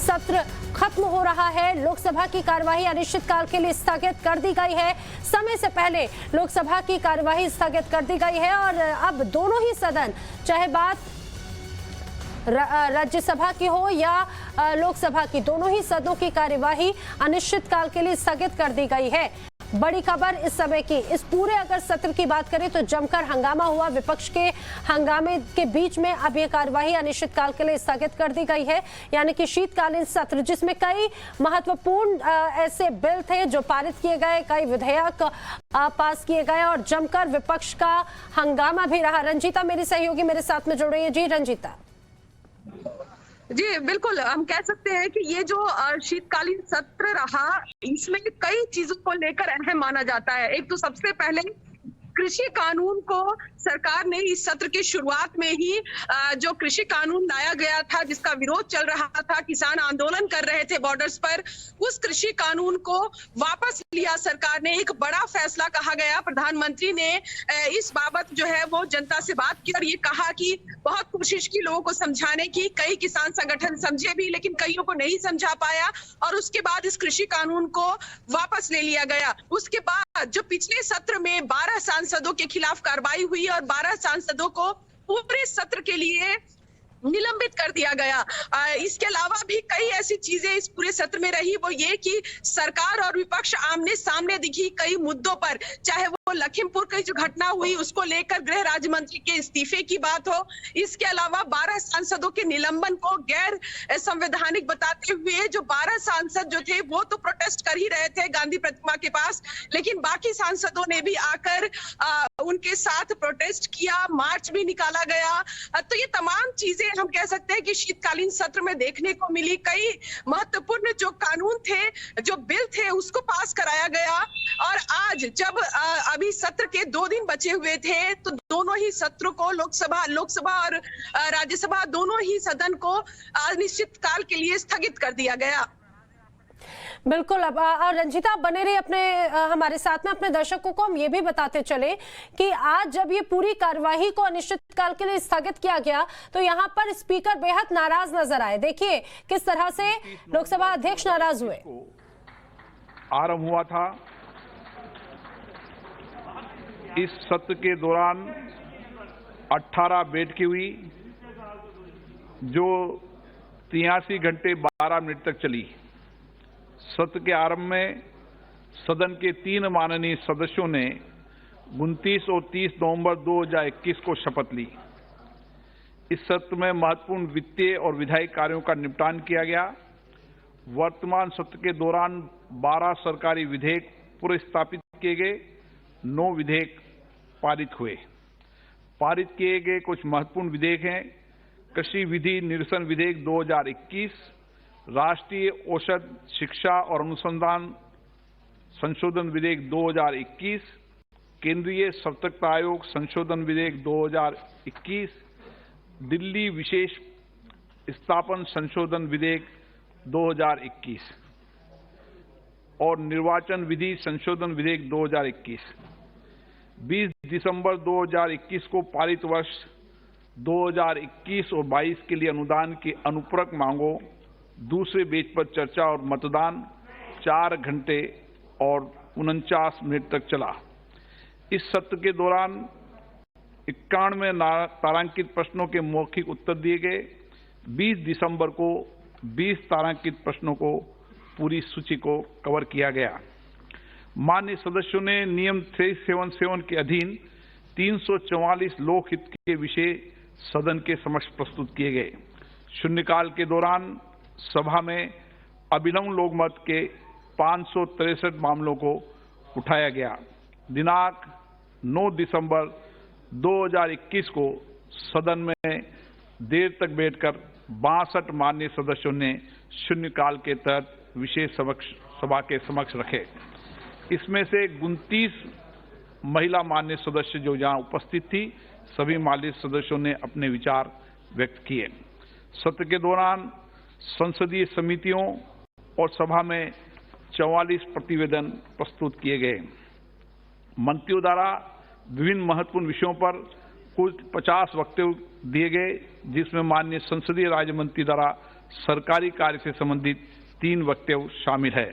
सत्र खत्म हो रहा है। लोकसभा की कार्यवाही अनिश्चितकाल के लिए स्थगित कर दी गई है। समय से पहले लोकसभा की कार्यवाही स्थगित कर दी गई है और अब दोनों ही सदन, चाहे बात राज्यसभा की हो या लोकसभा की, दोनों ही सदनों की कार्यवाही अनिश्चितकाल के लिए स्थगित कर दी गई है। बड़ी खबर इस समय की, इस पूरे अगर सत्र की बात करें तो जमकर हंगामा हुआ। विपक्ष के हंगामे के बीच में अब यह कार्यवाही अनिश्चितकाल के लिए स्थगित कर दी गई है, यानी कि शीतकालीन सत्र जिसमें कई महत्वपूर्ण ऐसे बिल थे जो पारित किए गए, कई विधेयक पास किए गए और जमकर विपक्ष का हंगामा भी रहा। रंजीता मेरी सहयोगी मेरे साथ में जुड़ रही है। जी रंजीता। जी बिल्कुल, हम कह सकते हैं कि ये जो शीतकालीन सत्र रहा, इसमें कई चीजों को लेकर अहम माना जाता है। एक तो सबसे पहले कृषि कानून को सरकार ने इस सत्र की शुरुआत में ही जो कृषि कानून लाया गया था, जिसका विरोध चल रहा था, किसान आंदोलन कर रहे थे बॉर्डर्स पर, उस कृषि कानून को वापस लिया सरकार ने। एक बड़ा फैसला कहा गया। प्रधानमंत्री ने इस बाबत जो है वो जनता से बात की और ये कहा कि बहुत कोशिश की लोगों को समझाने की, कई किसान संगठन समझे भी लेकिन कईयों को नहीं समझा पाया और उसके बाद इस कृषि कानून को वापस ले लिया गया। उसके बाद जो पिछले सत्र में 12 सांसदों के खिलाफ कार्रवाई हुई और 12 सांसदों को पूरे सत्र के लिए निलंबित कर दिया गया। इसके अलावा भी कई ऐसी चीजें इस पूरे सत्र में रही, वो ये कि सरकार और विपक्ष आमने सामने दिखी कई मुद्दों पर, चाहे वो लखीमपुर की जो घटना हुई उसको लेकर गृह राज्य मंत्री के इस्तीफे की बात हो, इसके अलावा 12 सांसदों के निलंबन को गैर संवैधानिक बताते हुए जो 12 सांसद जो थे वो तो प्रोटेस्ट कर ही रहे थे गांधी प्रतिमा के पास, लेकिन बाकी सांसदों ने भी आकर उनके साथ प्रोटेस्ट किया, मार्च भी निकाला गया। तो ये तमाम चीजें हम कह सकते हैं कि शीतकालीन सत्र में देखने को मिली। कई महत्वपूर्ण जो कानून थे, जो बिल थे, उसको पास कराया गया और आज जब अभी सत्र के 2 दिन बचे हुए थे तो दोनों ही सत्रों को लोकसभा और राज्यसभा दोनों ही सदन को अनिश्चितकाल के लिए स्थगित कर दिया गया। बिल्कुल। अब और रंजीता आप बने रही अपने हमारे साथ में। अपने दर्शकों को हम ये भी बताते चले कि आज जब ये पूरी कार्यवाही को अनिश्चितकाल के लिए स्थगित किया गया तो यहाँ पर स्पीकर बेहद नाराज नजर आए। देखिए किस तरह से लोकसभा अध्यक्ष नाराज हुए। आरंभ हुआ था, इस सत्र के दौरान 18 बैठकें हुई जो 83 घंटे 12 मिनट तक चली। सत्र के आरंभ में सदन के 3 माननीय सदस्यों ने 29 और 30 नवंबर 2021 को शपथ ली। इस सत्र में महत्वपूर्ण वित्तीय और विधायी कार्यों का निपटान किया गया। वर्तमान सत्र के दौरान 12 सरकारी विधेयक पुनर्स्थापित किए गए, 9 विधेयक पारित हुए। पारित किए गए कुछ महत्वपूर्ण विधेयक हैं: कृषि विधि निरसन विधेयक 2021, राष्ट्रीय औषध शिक्षा और अनुसंधान संशोधन विधेयक 2021, केंद्रीय सतर्कता आयोग संशोधन विधेयक 2021, दिल्ली विशेष स्थापन संशोधन विधेयक 2021 और निर्वाचन विधि संशोधन विधेयक 2021। 20 दिसंबर 2021 को पारित वर्ष 2021 और 22 के लिए अनुदान की अनुपूरक मांगों दूसरे बेंच पर चर्चा और मतदान 4 घंटे और 49 मिनट तक चला। इस सत्र के दौरान 91 तारांकित प्रश्नों के मौखिक उत्तर दिए गए। 20 दिसंबर को 20 तारांकित प्रश्नों को पूरी सूची को कवर किया गया। माननीय सदस्यों ने नियम 377 के अधीन 344 लोकहित के विषय सदन के समक्ष प्रस्तुत किए गए। शून्यकाल के दौरान सभा में अभिलंब लोकमत के 563 मामलों को उठाया गया। दिनांक 9 दिसंबर 2021 को सदन में देर तक बैठकर 62 माननीय सदस्यों ने शून्यकाल के तहत विषय सभा के समक्ष रखे। इसमें से 29 महिला माननीय सदस्य जो यहाँ उपस्थित थी, सभी माननीय सदस्यों ने अपने विचार व्यक्त किए। सत्र के दौरान संसदीय समितियों और सभा में 44 प्रतिवेदन प्रस्तुत किए गए। मंत्रियों द्वारा विभिन्न महत्वपूर्ण विषयों पर कुल 50 वक्तव्य दिए गए, जिसमें माननीय संसदीय राज्य मंत्री द्वारा सरकारी कार्य से संबंधित 3 वक्तव्य शामिल है।